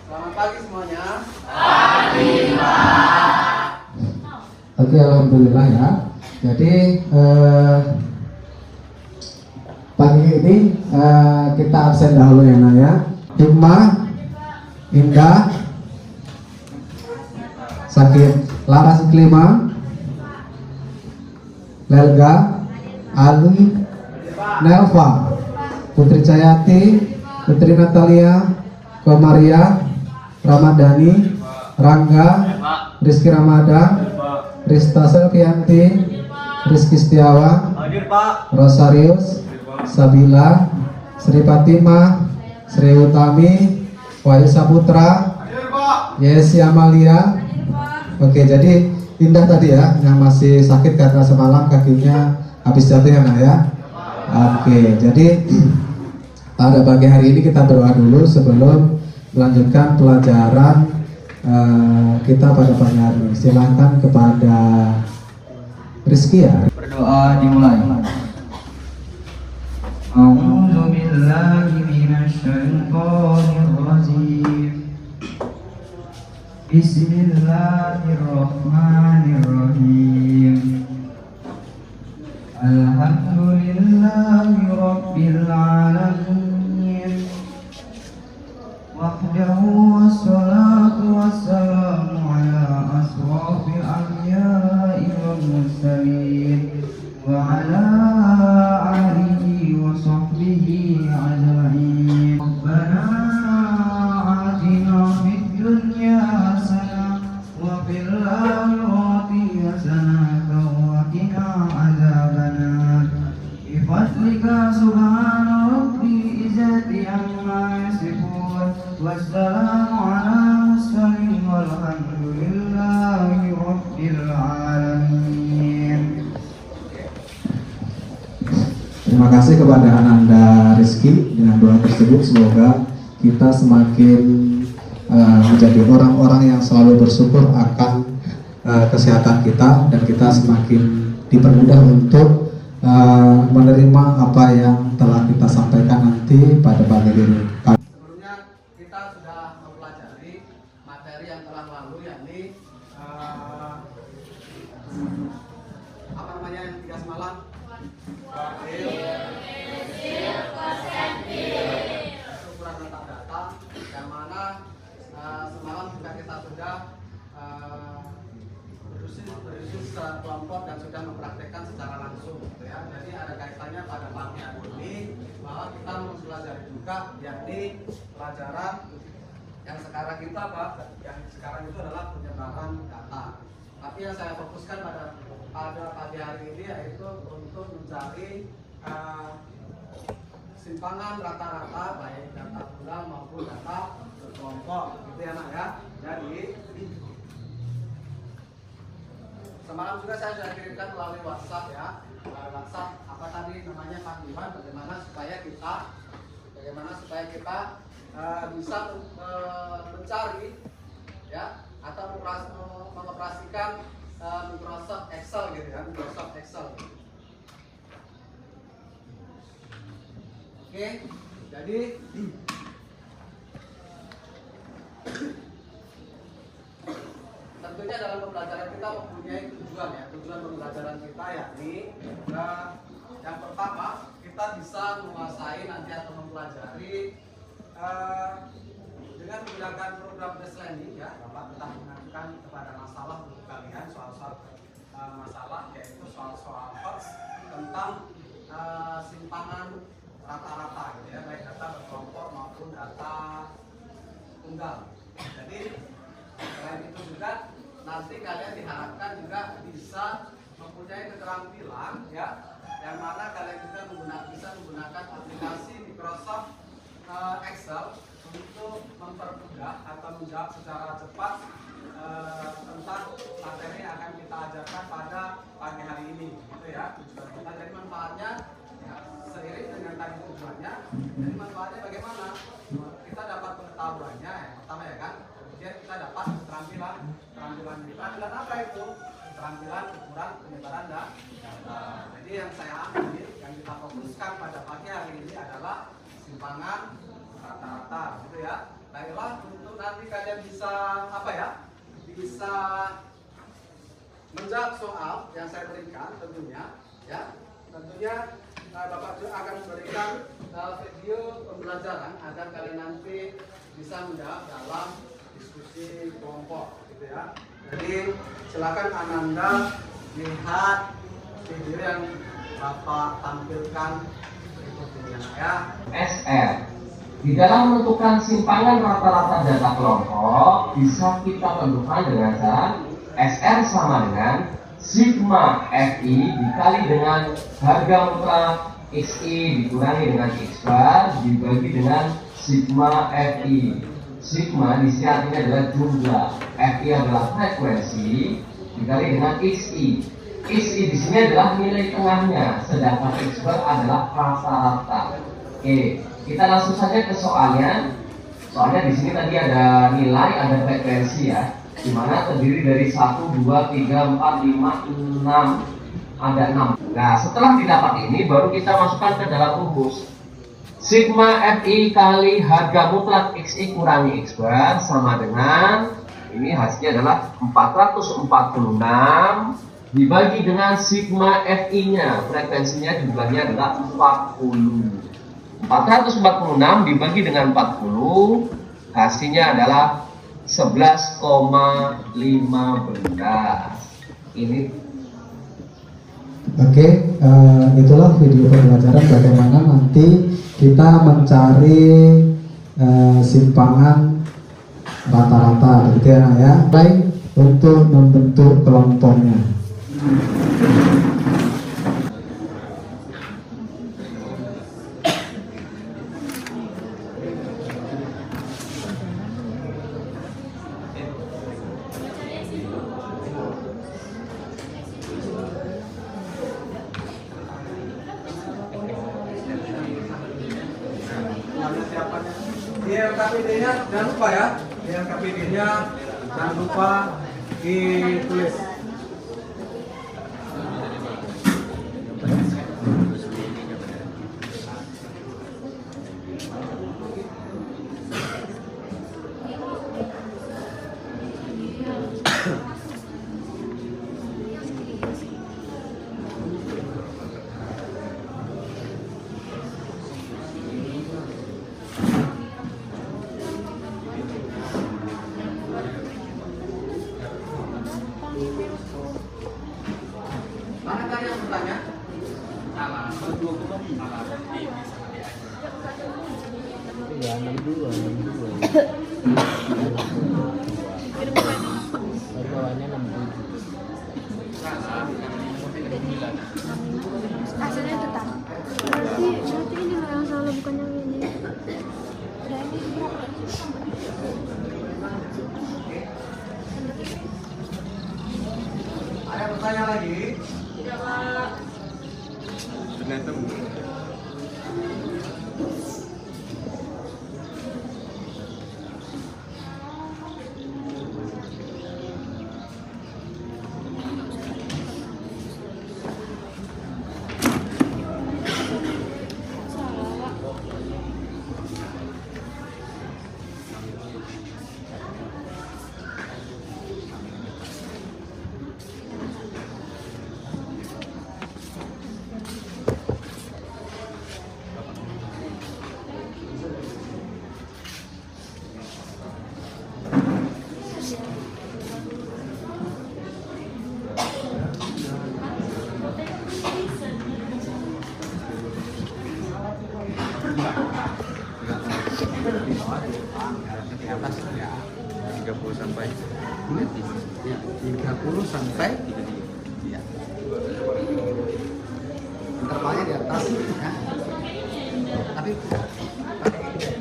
Selamat pagi semuanya. Pagi, Pak. Oke, alhamdulillah ya. Jadi pagi ini kita absen dahulu ya Nak ya. Hikmah, Indah, Sakit, Laras Iklima, Lelga, Ali, Nelva, Putri Cayati, Putri Natalia, Komaria, Ramadhani, Rangga, Rizky Ramadan, Rista Selvianti, Rizky Setiawan, Rosarius, Sabila, Sri Fatimah, Sri Utami, Wahyu Saputra, Yesi Amalia. Oke, jadi Indah tadi ya, yang masih sakit karena semalam kakinya habis jatuh ya Nak ya. Oke, jadi pada pagi hari ini kita berdoa dulu sebelum melanjutkan pelajaran kita pada pagi hari ini. Silakan kepada Rizky ya. Berdoa dimulai. A'udzu billahi minasy syaithanir rajim. Bismillahirrahmanirrahim. Alhamdulillahi rabbil alamin. Wahdahu wassalatu wassalamu ala asrafil anbiya'i wal mursalin wa ala alihi wa sahbihi ajma'in. Rabbana atina fid dunya hasanah wa fil akhirati hasanah wa qina adzabannar. Bi fadlika subhana rabbil izzati amma yasifun. Wassalamu ala mursalin walhamdulillahi rabbil alamin. Terima kasih kepada Ananda Rizky dengan doa tersebut. Semoga kita semakin menjadi orang-orang yang selalu bersyukur akan kesehatan kita, dan kita semakin dipermudah untuk menerima apa yang telah kita sampaikan nanti pada pagi ini. Sebelumnya kita sudah mempelajari materi yang telah lalu, yakni apa namanya yang 3 semalam? Ukuran data-data, yang mana semalam juga kita sudah berdiskusi secara kelompok dan sudah mempraktekkan secara langsung, gitu ya. Jadi ada kaitannya pada pagi hari ini bahwa kita mempelajari juga, yakni pelajaran yang sekarang kita yang sekarang itu adalah penyebaran data. Tapi yang saya fokuskan pada pagi hari ini yaitu untuk mencari simpangan rata-rata baik data bulan maupun data berkelompok, gitu ya Nak ya. Jadi semalam juga saya sudah kirimkan melalui WhatsApp ya. WhatsApp apa tadi namanya panduan bagaimana supaya kita bisa mencari ya atau mengoperasikan Microsoft Excel gitu ya, Microsoft Excel. Oke, jadi tentunya dalam pembelajaran kita mempunyai tujuan ya. Tujuan pembelajaran kita yakni yang pertama, kita bisa menguasai nanti atau mempelajari dengan menggunakan program Best Learning ya. Bapak telah mengajukan kepada masalah untuk kalian soal-soal masalah, yaitu soal-soal first tentang simpangan rata-rata gitu ya, baik data berkelompok maupun data tunggal. Jadi selain itu juga nanti kalian diharapkan juga bisa mempunyai keterampilan ya, yang mana kalian juga bisa menggunakan aplikasi Microsoft Excel untuk mempermudah atau menjawab secara cepat tentang materi yang akan kita ajarkan pada pagi hari ini, gitu ya. Tujuan kita, jadi manfaatnya ya, seiring dengan tadi tujuannya. Jadi manfaatnya bagaimana? Kita dapat pengetahuannya yang pertama ya kan. Kemudian kita dapat keterampilan apa itu? Keterampilan ukuran penyebaran data. Jadi yang saya ambil, yang kita fokuskan pada pagi hari ini adalah simpangan rata-rata, gitu ya. Baiklah, untuk nanti kalian bisa apa ya? Bisa menjawab soal yang saya berikan tentunya, ya. Tentunya Bapak juga akan memberikan video pembelajaran agar kalian nanti bisa menjawab dalam diskusi kelompok, gitu ya. Jadi silakan Ananda lihat video yang Bapak tampilkan berikutnya, ya. SR. Di dalam menentukan simpangan rata-rata data kelompok bisa kita tentukan dengan cara SR sama dengan sigma FI dikali dengan harga mutlak XI dikurangi dengan X bar dibagi dengan sigma FI. Sigma di sini artinya adalah jumlah, FI adalah frekuensi dikali dengan XI. XI di sini adalah nilai tengahnya, sedangkan X bar adalah rata-rata. Oke, kita langsung saja ke soalnya. Soalnya di sini tadi ada nilai, ada frekuensi ya, di mana terdiri dari 1, 2, 3, 4, 5, 6, ada 6. Nah, setelah didapat ini baru kita masukkan ke dalam rumus. Sigma FI kali harga mutlak XI kurangi X bar sama dengan, ini hasilnya adalah 446 dibagi dengan sigma FI-nya, frekuensinya jumlahnya adalah 40. 446 dibagi dengan 40 hasilnya adalah 11,15. Ini Oke, itulah video pembelajaran bagaimana nanti kita mencari simpangan rata-rata, gitu ya. Baik, untuk membentuk kelompoknya. Di LKPD-nya jangan lupa ya, di LKPD-nya jangan lupa ditulis. Mana tadi yang bertanya? Salah. Iya, 62. Bawahnya 67. Hasilnya tetap. Berarti ini loh yang salah, bukan yang ini. Udah ini berapa? Ada yang bertanya lagi? Tidak, Pak. Di atas ya. 30 sampai 33. Ya, 30 sampai 33. Ya. Intervalnya di atas ya. Tapi pakai ini deh.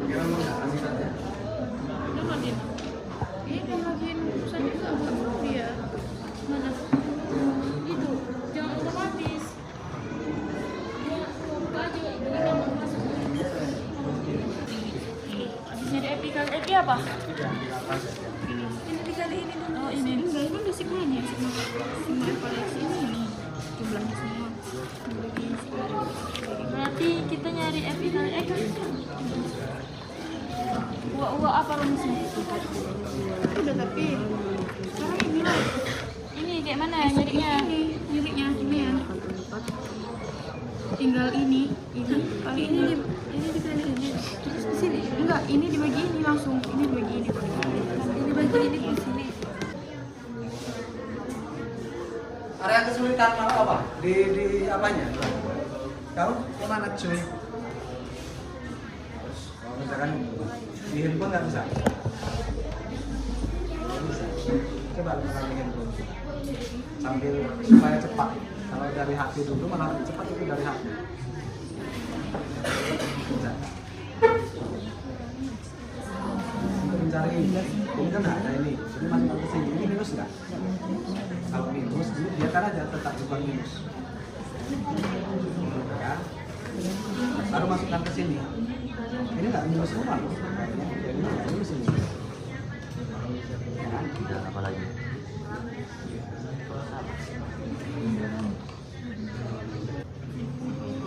Kira mau enggak kasih tadi ya? Ini bagian urusan itu apa? Iya. Mana? Itu. Jangan lupa habis. Buka aja. Habis nyari epi kali. Epi apa? Ini dikali ini dulu. Oh ini. Enggak, ini udah sigmanya. Sigma evaluasi ini. Jumlahnya semua. Berarti kita nyari epi kali X. Uak apa rumusnya? Udah tapi sekarang ini lah. Ini kayak mana nyariknya? Nyariknya ini ya. Tinggal ini kali ini dikali ini. Terus ke sini. Enggak, ini dibagi ini langsung. Ini dibagi ini. Ini bagi ini ke sini. Area kesulitan apa? Di apanya? Kau kemana cuy? Kalau misalkan di handphone nggak bisa. Bisa. Coba buka di handphone. Sambil supaya cepat. Kalau dari HP dulu malah lebih cepat itu dari HP. Bisa. Untuk mencari ini kan ada ini. Ini masuk ke sini. Ini minus nggak? Kalau minus, biarkan aja tetap bukan minus. Ya. Baru masukkan ke sini. Ini nggak minus semua loh. Jadi nggak minus ini. Ya. Tidak apa lagi.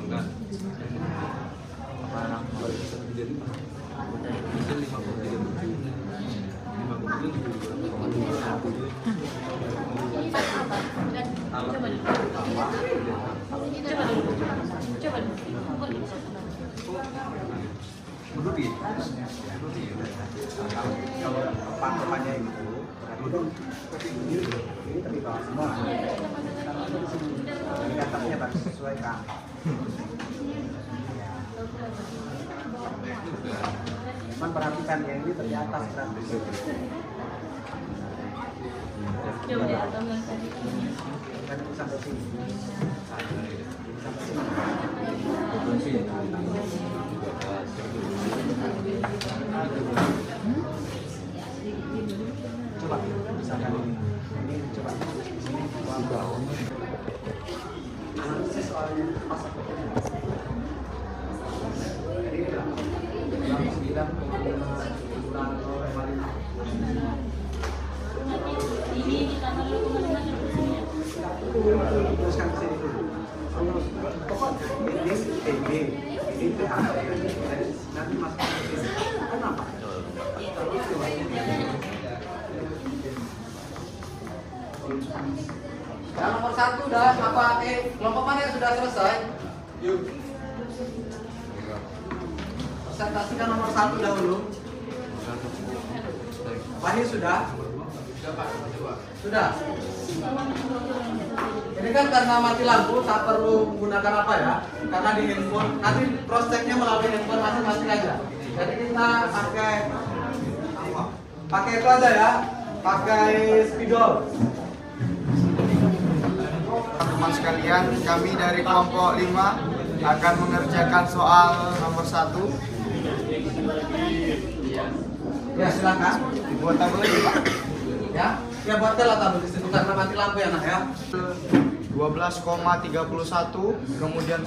Enggak. Barang Duduk kalau pangkapannya itu duduk ini tapi bawah semua. Ini atasnya harus sesuaikan. Cuman perhatikan yang ini di atas berarti. Coba di atas tadi. Kan sampai sini. Sampai sini. Coba misalkan ini coba sini analisis soalnya pas jadi dalam 9 teruskan ke sini dulu. Ini PHP nanti masuk ke sini. Kenapa? Ya, nomor 1 udah apa? Kelompok mana yang sudah selesai? Yuk. Presentasikan nomor 1 dahulu. Pani sudah? Sudah. Ini kan karena mati lampu, tak perlu menggunakan apa ya? Karena di handphone, nanti cross checknya melalui handphone masing-masing aja. Jadi kita pakai itu aja ya, pakai spidol. Teman-teman sekalian, kami dari kelompok 5 akan mengerjakan soal nomor 1. Ya silakan. Dibuat tabel lagi, Pak. Ya buatnya lah tabel di situ karena mati lampu ya nak ya. 12,31, kemudian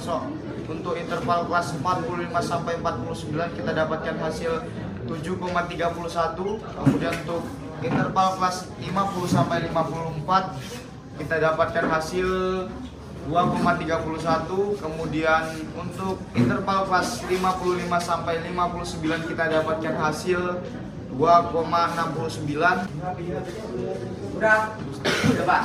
untuk interval kelas 45 sampai 49 kita dapatkan hasil 7,31, kemudian untuk interval kelas 50 sampai 54 kita dapatkan hasil 2,31, kemudian untuk interval kelas 55 sampai 59 kita dapatkan hasil 2,69. Udah Pak.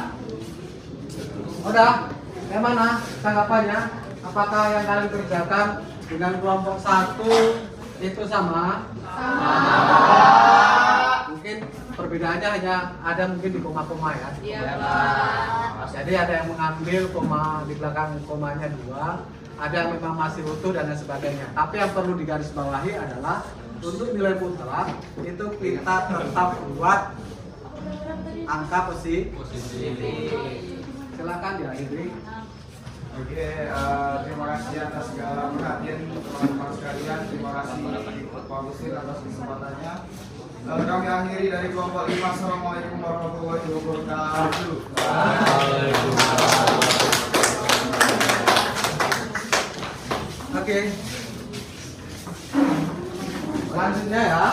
Udah. Bagaimana tanggapannya? Apakah yang kalian kerjakan dengan kelompok 1 itu sama? Mungkin perbedaannya hanya ada mungkin di koma-koma ya. Iya, Pak. Jadi ada yang mengambil koma di belakang komanya 2, ada yang memang masih utuh dan lain sebagainya. Tapi yang perlu digarisbawahi adalah untuk nilai mutlak itu kita tetap buat angka posisi. Silakan diakhiri. Oke, terima kasih atas segala perhatian teman-teman sekalian. Terima kasih Pak Gusir atas kesempatannya. Kami akhiri dari kelompok 5. Assalamualaikum warahmatullahi wabarakatuh. Oke. Selanjutnya ya.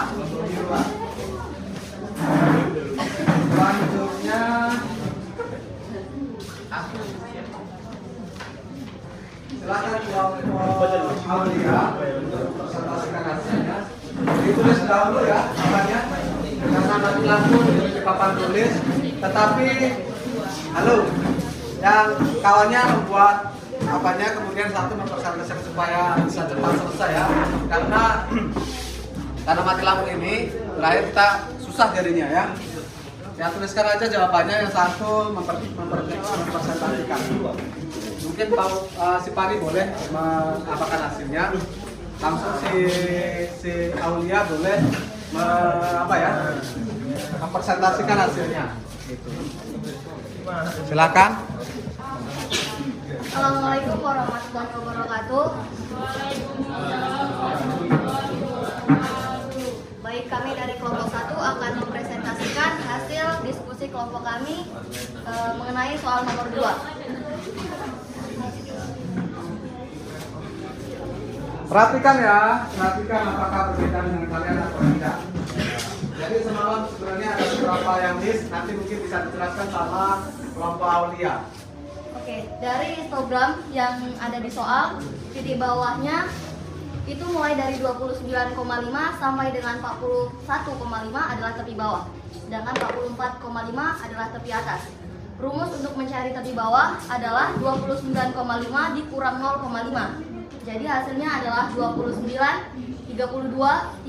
Selanjutnya silakan kelompok Aulia untuk presentasikan hasilnya. Ditulis dahulu ya. langsung di papan tulis, tetapi halo, yang kawannya membuat apanya kemudian satu mempersatukan supaya bisa cepat selesai ya, karena mati lampu ini terakhir kita susah jadinya ya. Ya tuliskan aja jawabannya, yang satu mempresentasikan. Mungkin kalau si Pani boleh mengapakan hasilnya, langsung si Aulia boleh mempresentasikan hasilnya. Silakan. Assalamualaikum warahmatullahi wabarakatuh. Baik, kami dari kelompok 1 akan mempresentasikan hasil diskusi kelompok kami mengenai soal nomor 2. Perhatikan apakah berbeda dengan kalian atau tidak. Jadi semalam sebenarnya ada beberapa yang miss, nanti mungkin bisa dijelaskan sama kelompok Aulia. Oke, dari histogram yang ada di soal, titik bawahnya itu mulai dari 29,5 sampai dengan 41,5 adalah tepi bawah, sedangkan 44,5 adalah tepi atas. Rumus untuk mencari tepi bawah adalah 29,5 dikurang 0,5. Jadi hasilnya adalah 29, 32,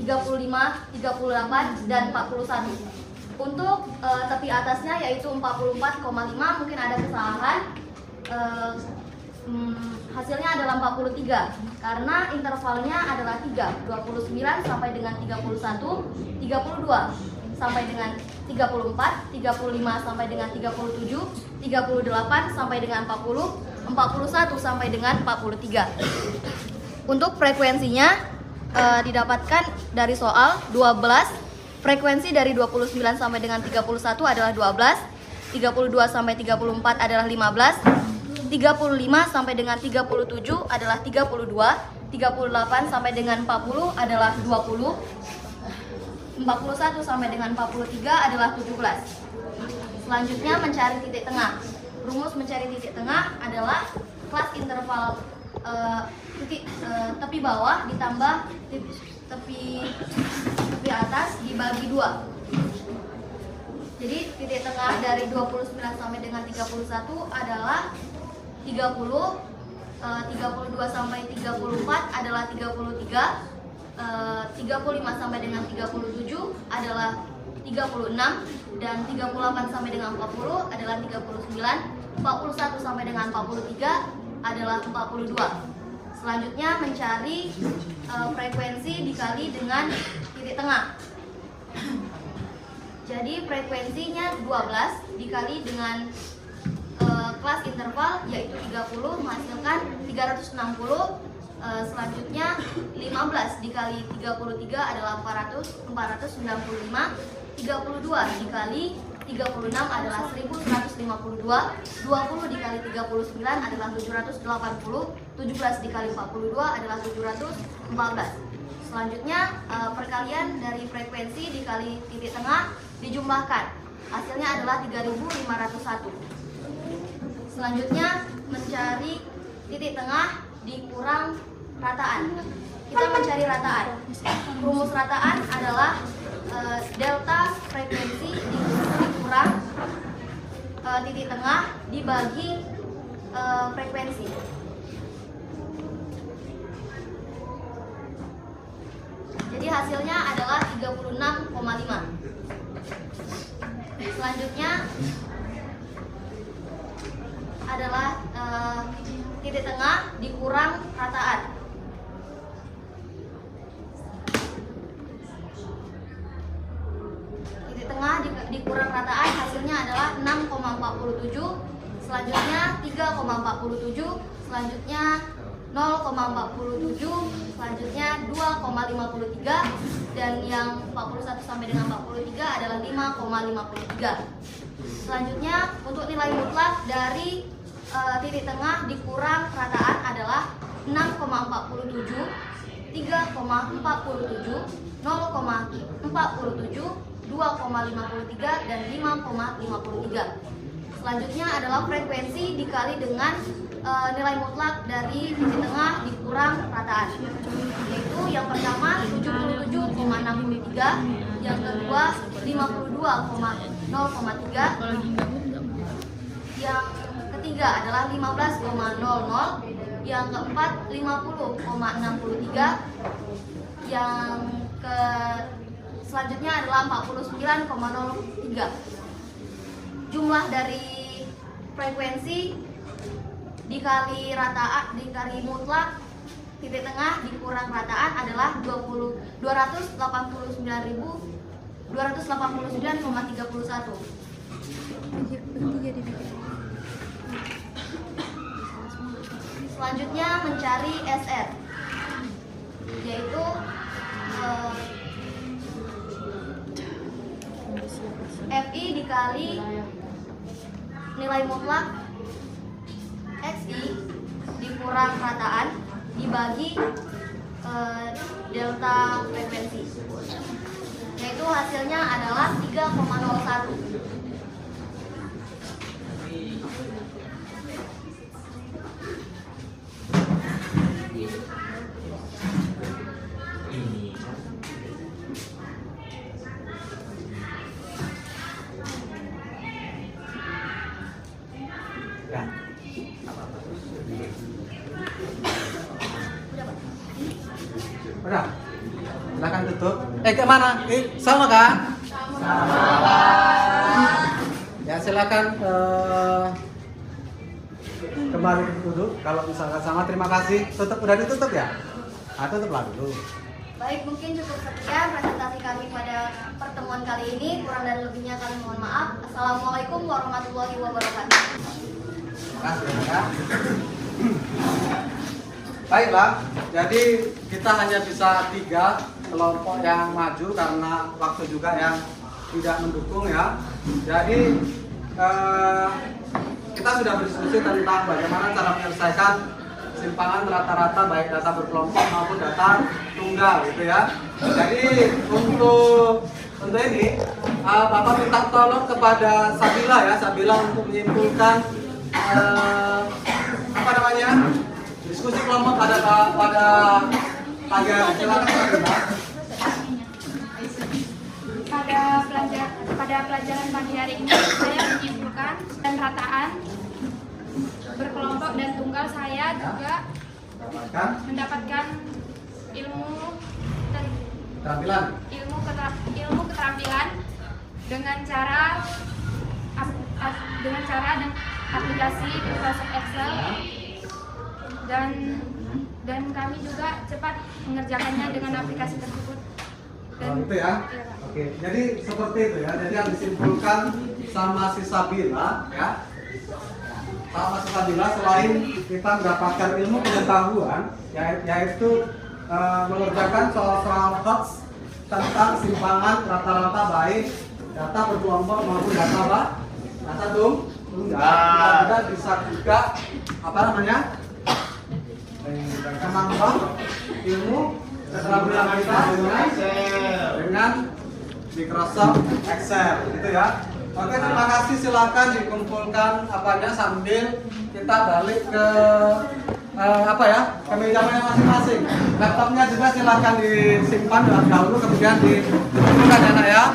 35, 38, dan 41. Untuk tepi atasnya yaitu 44,5, mungkin ada kesalahan. Hasilnya adalah 43 karena intervalnya adalah 3, 29 sampai dengan 31, 32 sampai dengan 34, 35 sampai dengan 37, 38 sampai dengan 40, 41 sampai dengan 43. Untuk frekuensinya didapatkan dari soal 12. Frekuensi dari 29 sampai dengan 31 adalah 12, 32 sampai 34 adalah 15, 35 sampai dengan 37 adalah 32, 38 sampai dengan 40 adalah 20, 41 sampai dengan 43 adalah 17. Selanjutnya mencari titik tengah. Rumus mencari titik tengah adalah kelas interval tepi bawah ditambah tepi atas dibagi 2. Jadi titik tengah dari 29 sampai dengan 31 adalah 30, 32 sampai 34 adalah 33, 35 sampai dengan 37 adalah 36, dan 38 sampai dengan 40 adalah 39, 41 sampai dengan 43 adalah 42. Selanjutnya mencari frekuensi dikali dengan titik tengah. Jadi frekuensinya 12 dikali dengan kelas interval yaitu 30 menghasilkan 360. Selanjutnya 15 dikali 33 adalah 400, 495. 32 dikali 36 adalah 1152. 20 dikali 39 adalah 780. 17 dikali 42 adalah 714. Selanjutnya perkalian dari frekuensi dikali titik tengah dijumlahkan. Hasilnya adalah 3501. Selanjutnya mencari titik tengah dikurang rataan. Kita mencari rataan. Rumus rataan adalah delta frekuensi dikurang titik tengah dibagi frekuensi. Jadi hasilnya adalah 36,5. Selanjutnya adalah titik tengah dikurang rataan. Titik tengah dikurang rataan hasilnya adalah 6,47. Selanjutnya 3,47. Selanjutnya 0,47. Selanjutnya 2,53. Dan yang 41 sampai dengan 43 adalah 5,53. Selanjutnya untuk nilai mutlak dari titik tengah dikurang rataan adalah 6,47, 3,47, 0,47, 2,53, dan 5,53. Selanjutnya adalah frekuensi dikali dengan nilai mutlak dari titik tengah dikurang rataan. Yaitu yang pertama 77,63, yang kedua 52,0,3, yang ketiga adalah 15,00, yang keempat 50,63, yang selanjutnya adalah 49,03. Jumlah dari frekuensi dikali rataan, dikali mutlak titik tengah dikurang rataan adalah 289.289,31. Selanjutnya mencari SR, yaitu FI dikali nilai mutlak XI dikurang rataan dibagi delta frekuensi, yaitu hasilnya adalah 3,01. Udah, silakan tutup. Ke mana? Sama kan? Sama. Ya silakan kembali duduk. Kalau misalkan sama, terima kasih. Tutup, udah ditutup ya? Tutuplah dulu. Baik, mungkin cukup sekian presentasi kami pada pertemuan kali ini. Kurang dan lebihnya kami mohon maaf. Assalamualaikum warahmatullahi wabarakatuh. Terima kasih ya. Baiklah, jadi kita hanya bisa 3 kelompok yang maju karena waktu juga yang tidak mendukung ya. Jadi kita sudah berdiskusi tentang bagaimana cara menyelesaikan simpangan rata-rata baik data berkelompok maupun data tunggal gitu ya. Jadi untuk ini Bapak minta tolong kepada Sabila ya, Sabila untuk menyimpulkan diskusi kelompok pada pagi hari. Silakan Sabila. Pada pelajaran pagi hari ini saya menyimpulkan dan rataan berkelompok dan tunggal saya juga mendapatkan ilmu keterampilan dengan cara dan aplikasi Microsoft Excel, dan kami juga cepat mengerjakannya dengan aplikasi tersebut. Itu ya. Oke, jadi seperti itu ya. Jadi yang disimpulkan sama si Sabila ya. Sama si Sabila, selain kita mendapatkan ilmu pengetahuan yaitu mengerjakan soal-soal hoax tentang simpangan rata-rata baik data berkelompok maupun data tunggal. Kita bisa juga menambah ilmu keterampilan kita dengan Microsoft Excel gitu ya. Oke, terima kasih. Silakan dikumpulkan sambil kita balik ke ke mejanya masing-masing. Laptopnya juga silakan disimpan terlebih dahulu, kemudian dikumpulkan ya nak ya.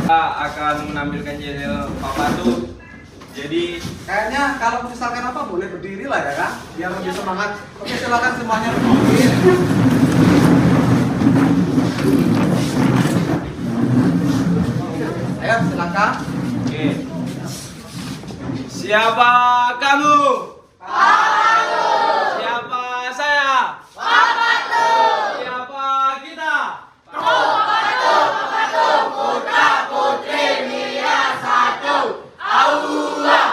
Kita akan menampilkan channel Papa tuh. Jadi kayaknya kalau misalkan boleh berdiri lah ya kan, biar lebih semangat. Oke, silakan semuanya berdiri. Ayo silakan. oke. Siapa kamu? Papa. Siapa saya? Papa. Siapa kita? Papa. Putra putri Mia satu. Aula.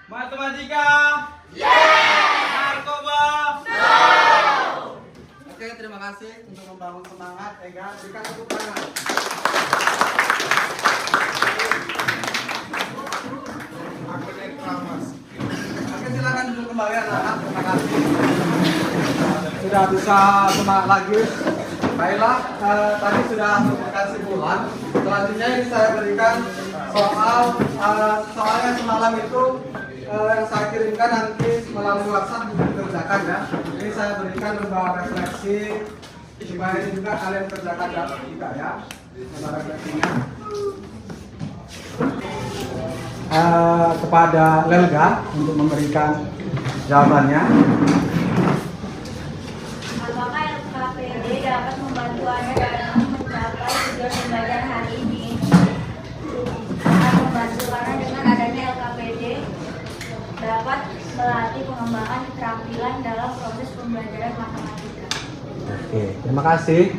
Matematika. Narkoba. Oke, terima kasih untuk membangun semangat. Ega, berikan tepuk tangan. Oke, silakan duduk kembali anak-anak. Terima kasih. Sudah bisa semangat lagi. Baiklah, tadi sudah memberikan simpulan. Selanjutnya ini saya berikan soalnya semalam itu yang saya kirimkan nanti melalui WhatsApp dikerjakan ya. Ini saya berikan beberapa refleksi supaya ini juga kalian kerjakan juga ya. Beberapa refleksinya. Kepada Lelga untuk memberikan jawabannya. Apakah LKPD dapat membantu Anda dalam mencapai tujuan pembelajaran hari ini? Akan membantu karena dengan adanya LKPD dapat melatih pengembangan keterampilan dalam proses pembelajaran matematika. Oke, terima kasih.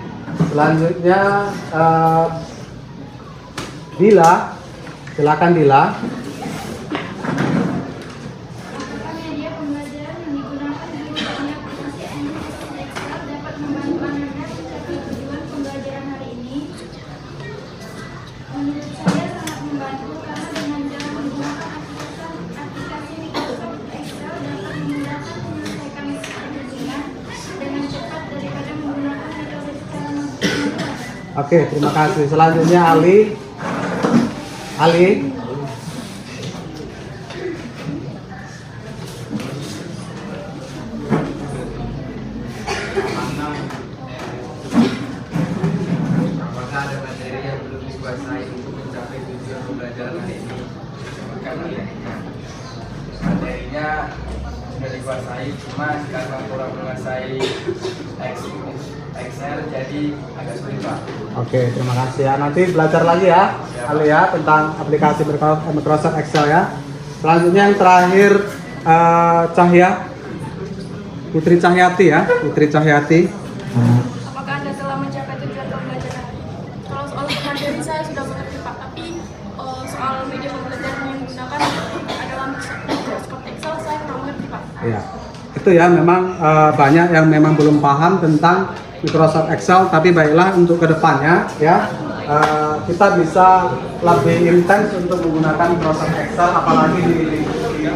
Selanjutnya Dila, silakan Dila. Oke, terima kasih. Selanjutnya Ali. Apakah ada materi yang belum dikuasai untuk mencapai tujuan pembelajaran hari ini? Karena materinya sudah dikuasai, cuma karena kurang menguasai Excel jadi agak sulit Pak. Oke, terima kasih ya. Nanti belajar lagi ya, Ali ya, tentang aplikasi Microsoft Excel ya. Selanjutnya yang terakhir Putri Cahyati ya, Putri Cahyati. Apakah Anda telah mencapai tujuan pembelajaran? Kalau soal materi saya sudah mengerti Pak, tapi soal media pembelajaran yang digunakan adalah Microsoft Excel saya kurang mengerti Pak. Iya, itu ya memang banyak yang memang belum paham tentang Microsoft Excel, tapi baiklah untuk kedepannya ya kita bisa lebih intens untuk menggunakan Microsoft Excel, apalagi di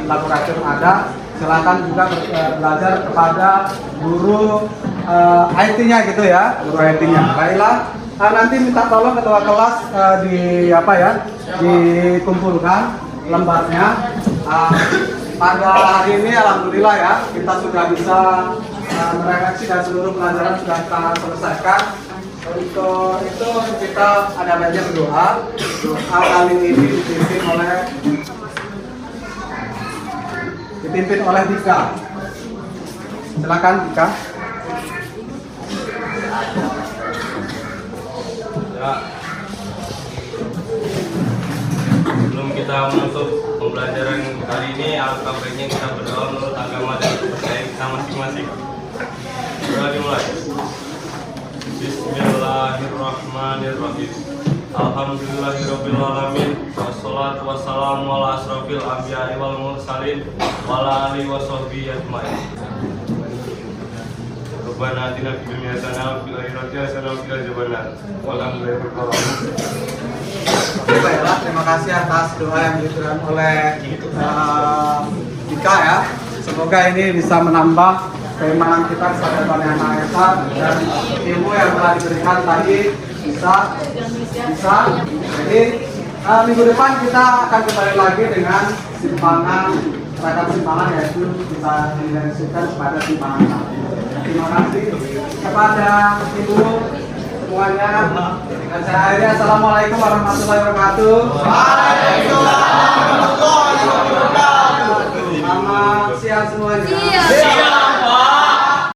laboratorium ada. Silakan juga belajar kepada guru IT-nya gitu ya, guru IT-nya. Baiklah, nanti minta tolong ketua kelas dikumpulkan lembarnya. Pada hari ini alhamdulillah ya kita sudah bisa merefleksi dan seluruh pelajaran sudah kita selesaikan. Untuk itu kita ada baiknya berdoa. Doa kali ini dipimpin oleh Dika. Silakan Dika. Ya. Sebelum kita menutup pembelajaran hari ini, alangkah baiknya kita berdoa menurut agama dan kepercayaan kita masing-masing. Doa dimulai. Bismillahirrahmanirrahim. Alhamdulillahirabbil alamin. Wassalatu wassalamu ala asrofil anbiya'i wal mursalin wa ala alihi washabbihi ajmain. Rabbana atina fid dunya hasanah wa fil akhirati hasanah wa qina adzabannar. Walhamdulillahirabbil alamin. Oke, baiklah, terima kasih atas doa yang diberikan oleh Dika ya. Semoga ini bisa menambah keimanan kita kepada Tuhan Yang Maha Esa dan ilmu yang telah diberikan tadi bisa. Jadi minggu depan kita akan kembali lagi dengan ragam simpangan, yaitu kita dimensikan kepada simpangan. Terima kasih kepada Ibu semuanya. Dan saya akhiri, assalamualaikum warahmatullahi wabarakatuh. Waalaikumsalam warahmatullahi wabarakatuh. Selamat siang semuanya.